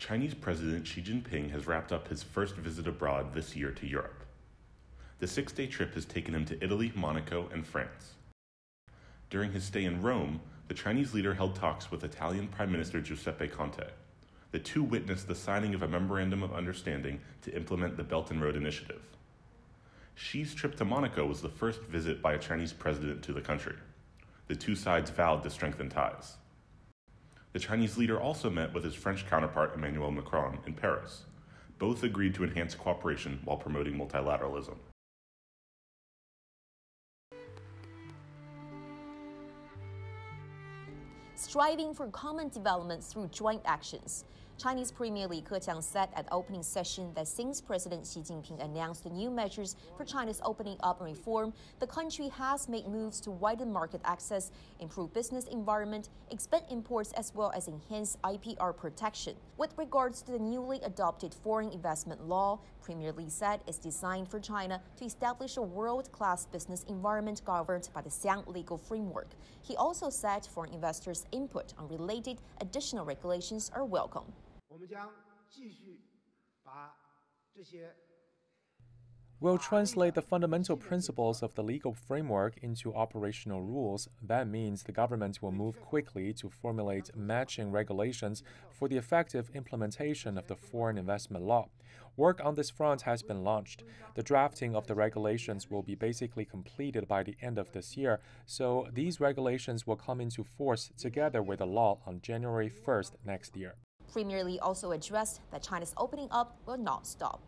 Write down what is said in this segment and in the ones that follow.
Chinese President Xi Jinping has wrapped up his first visit abroad this year to Europe. The 6-day trip has taken him to Italy, Monaco, and France. During his stay in Rome, the Chinese leader held talks with Italian Prime Minister Giuseppe Conte. The two witnessed the signing of a memorandum of understanding to implement the Belt and Road Initiative. Xi's trip to Monaco was the first visit by a Chinese president to the country. The two sides vowed to strengthen ties. The Chinese leader also met with his French counterpart Emmanuel Macron in Paris. Both agreed to enhance cooperation while promoting multilateralism. Striving for common development through joint actions. Chinese Premier Li Keqiang said at the opening session that since President Xi Jinping announced the new measures for China's opening up and reform, the country has made moves to widen market access, improve business environment, expand imports, as well as enhance IPR protection. With regards to the newly adopted foreign investment law, Premier Li said it's designed for China to establish a world-class business environment governed by the sound legal framework. He also said foreign investors' input on related additional regulations are welcome. We'll translate the fundamental principles of the legal framework into operational rules. That means the government will move quickly to formulate matching regulations for the effective implementation of the foreign investment law. Work on this front has been launched. The drafting of the regulations will be basically completed by the end of this year, so these regulations will come into force together with the law on January 1st next year. Premier Li also addressed that China's opening up will not stop.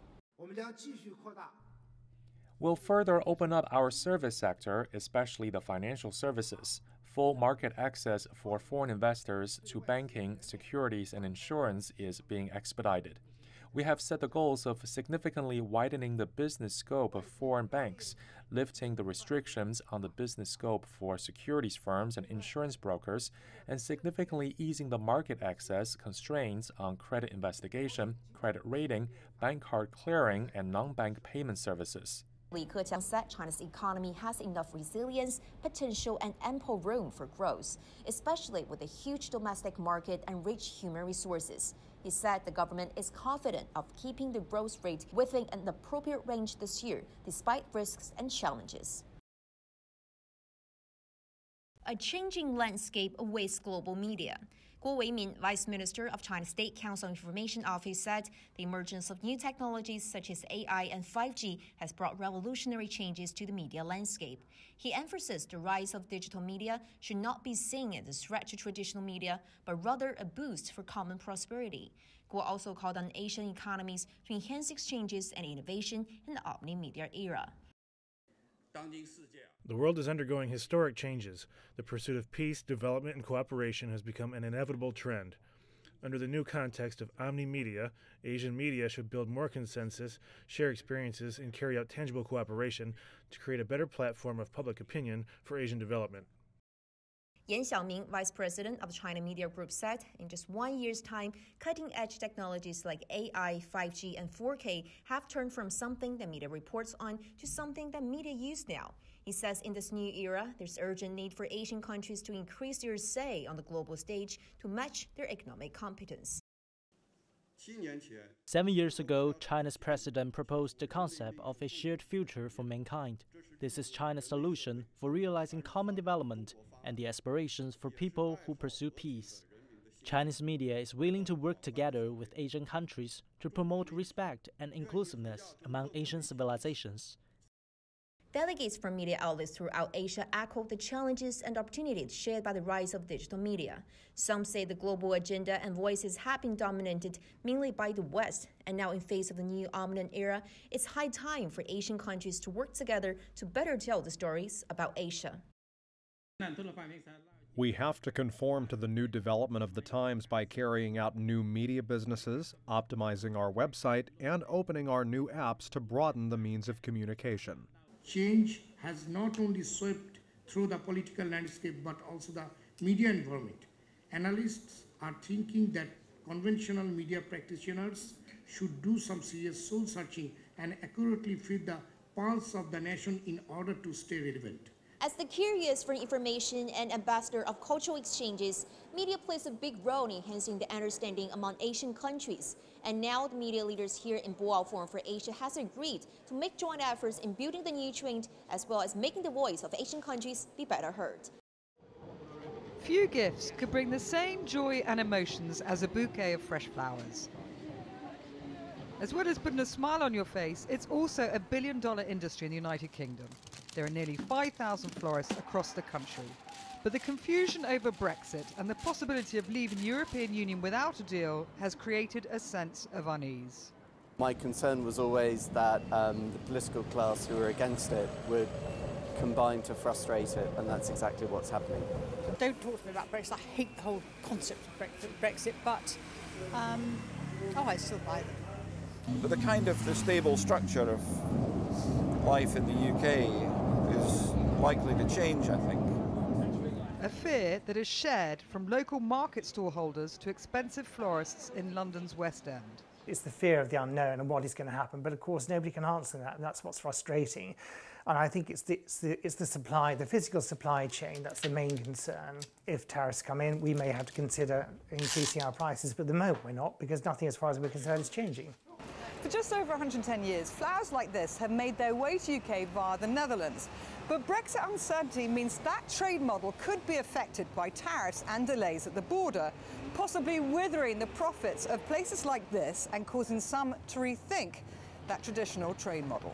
We'll further open up our service sector, especially the financial services. Full market access for foreign investors to banking, securities, and insurance is being expedited. We have set the goals of significantly widening the business scope of foreign banks, lifting the restrictions on the business scope for securities firms and insurance brokers, and significantly easing the market access constraints on credit investigation, credit rating, bank card clearing, and non-bank payment services. Li Keqiang said China's economy has enough resilience, potential, and ample room for growth, especially with a huge domestic market and rich human resources. He said the government is confident of keeping the growth rate within an appropriate range this year, despite risks and challenges. A changing landscape awaits global media. Guo Weimin, Vice Minister of China's State Council Information Office, said the emergence of new technologies such as AI and 5G has brought revolutionary changes to the media landscape. He emphasized the rise of digital media should not be seen as a threat to traditional media, but rather a boost for common prosperity. Guo also called on Asian economies to enhance exchanges and innovation in the omni-media era. The world is undergoing historic changes. The pursuit of peace, development, and cooperation has become an inevitable trend. Under the new context of omni-media, Asian media should build more consensus, share experiences, and carry out tangible cooperation to create a better platform of public opinion for Asian development. Yan Xiaoming, Vice President of the China Media Group, said in just 1 year's time, cutting-edge technologies like AI, 5G, and 4K have turned from something that media reports on to something that media use now. He says in this new era, there's urgent need for Asian countries to increase their say on the global stage to match their economic competence. 7 years ago, China's president proposed the concept of a shared future for mankind. This is China's solution for realizing common development and the aspirations for people who pursue peace. Chinese media is willing to work together with Asian countries to promote respect and inclusiveness among Asian civilizations. Delegates from media outlets throughout Asia echoed the challenges and opportunities shared by the rise of digital media. Some say the global agenda and voices have been dominated mainly by the West, and now in face of the new omni era, it's high time for Asian countries to work together to better tell the stories about Asia. We have to conform to the new development of the times by carrying out new media businesses, optimizing our website, and opening our new apps to broaden the means of communication. Change has not only swept through the political landscape but also the media environment. Analysts are thinking that conventional media practitioners should do some serious soul searching and accurately feed the pulse of the nation in order to stay relevant. As the curious for information and ambassador of cultural exchanges, Media plays a big role in enhancing the understanding among Asian countries. And now the media leaders here in Boao Forum for Asia has agreed to make joint efforts in building the new trend as well as making the voice of Asian countries be better heard. Few gifts could bring the same joy and emotions as a bouquet of fresh flowers. As well as putting a smile on your face, it's also a billion-dollar industry in the United Kingdom. There are nearly 5,000 florists across the country. But the confusion over Brexit and the possibility of leaving the European Union without a deal has created a sense of unease. My concern was always that the political class who were against it would combine to frustrate it, and that's exactly what's happening. Don't talk to me about Brexit. I hate the whole concept of Brexit, but I still buy them. But the stable structure of life in the UK is likely to change, I think. A fear that is shared from local market stall holders to expensive florists in London's West End. It's the fear of the unknown and what is going to happen, but of course nobody can answer that, and that's what's frustrating. And I think it's the supply, the physical supply chain, that's the main concern. If tariffs come in, we may have to consider increasing our prices, but at the moment we're not, because nothing as far as we're concerned is changing. For just over 110 years, flowers like this have made their way to UK via the Netherlands. But Brexit uncertainty means that trade model could be affected by tariffs and delays at the border, possibly withering the profits of places like this and causing some to rethink that traditional trade model.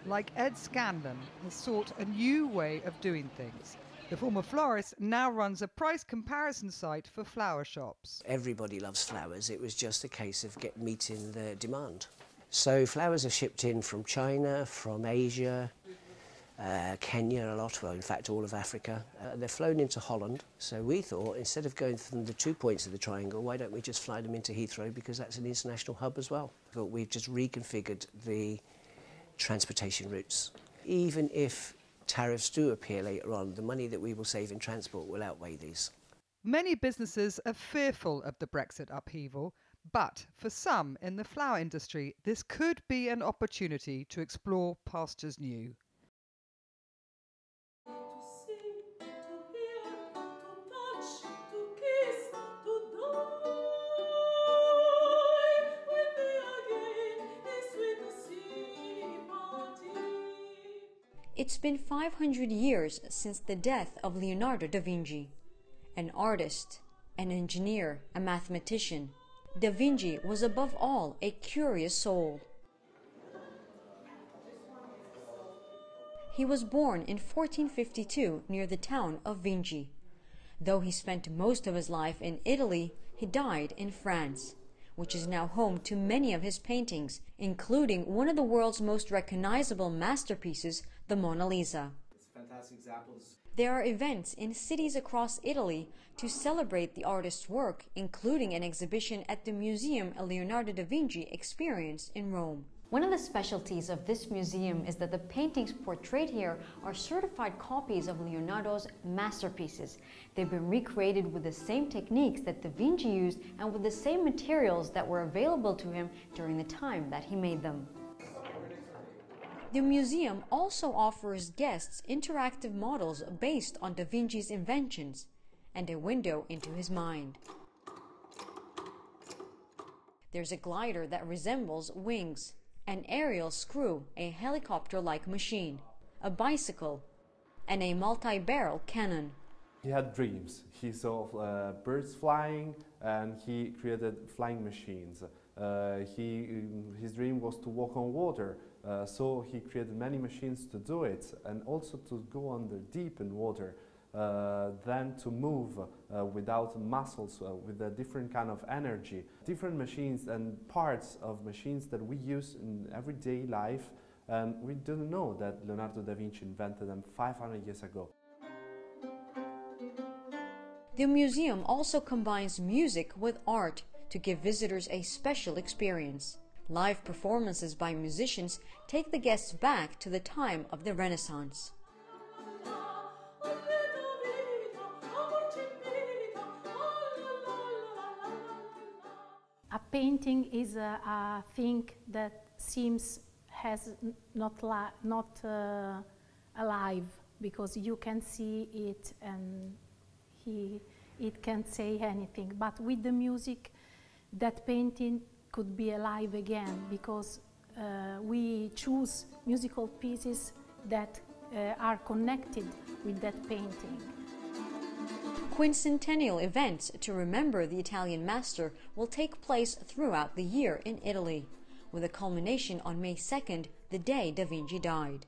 Like Ed Scanlon has sought a new way of doing things. The former florist now runs a price comparison site for flower shops. Everybody loves flowers. It was just a case of meeting the demand. So flowers are shipped in from China, from Asia, Kenya a lot, well in fact all of Africa. They're flown into Holland, so we thought instead of going from the 2 points of the triangle, why don't we just fly them into Heathrow, because that's an international hub as well. But we've just reconfigured the transportation routes. Even if tariffs do appear later on, the money that we will save in transport will outweigh these. Many businesses are fearful of the Brexit upheaval, but for some in the flower industry, this could be an opportunity to explore pastures new. It's been 500 years since the death of Leonardo Da Vinci. An artist, an engineer, a mathematician, Da Vinci was above all a curious soul. He was born in 1452 near the town of Vinci. Though he spent most of his life in Italy, he died in France, which is now home to many of his paintings, including one of the world's most recognizable masterpieces, the Mona Lisa. There are events in cities across Italy to celebrate the artist's work, including an exhibition at the museum Leonardo da Vinci experienced in Rome. One of the specialties of this museum is that the paintings portrayed here are certified copies of Leonardo's masterpieces. They've been recreated with the same techniques that Da Vinci used and with the same materials that were available to him during the time that he made them. The museum also offers guests interactive models based on Da Vinci's inventions and a window into his mind. There's a glider that resembles wings, an aerial screw, a helicopter-like machine, a bicycle, and a multi-barrel cannon. He had dreams. He saw birds flying and he created flying machines. His dream was to walk on water, so he created many machines to do it, and also to go under deep in water, then to move without muscles, with a different kind of energy. Different machines and parts of machines that we use in everyday life, and we didn't know that Leonardo da Vinci invented them 500 years ago. The museum also combines music with art to give visitors a special experience. Live performances by musicians take the guests back to the time of the Renaissance. A painting is a thing that seems not alive, because you can see it and he it can't say anything. But with the music, that painting could be alive again, because we choose musical pieces that are connected with that painting. Quincentennial events to remember the Italian master will take place throughout the year in Italy, with a culmination on May 2nd, the day Da Vinci died.